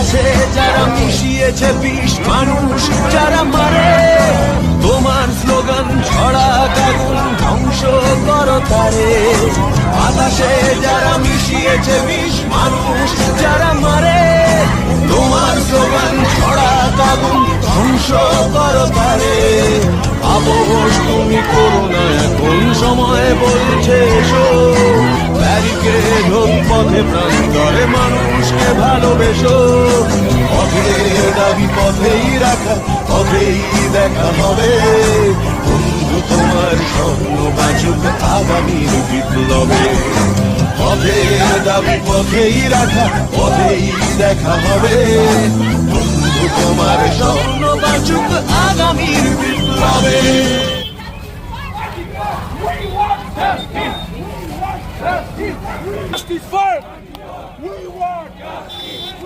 বাতাসে যারা মিশিয়েছে বিষ, মানুষ যারা মারে, তোমার স্লোগান ছড়া আগুন ধ্বংস করো তারে। বাতাসে যারা মিশিয়েছে বিষ, মানুষ যারা মারে, তোমার স্লোগান ছড়া আগুন ধ্বংস করো তারে। আপোষ তুমি করো না, এখন সময় বলছে এসো, ব্যারিকেড হোক পথে প্রান্তরে মানুষকে ভালোবেসো। পথের দাবি পথেই রাখা, পথেই দেখা হবে। বন্ধু তোমার স্বপ্ন বাঁচুক আগামীর বিপ্লবে। পথের দাবি পথেই রাখা, পথেই দেখা হবে। বন্ধু তোমার স্বপ্ন বাঁচুক আগামীর বিপ্লবে। Justice for we want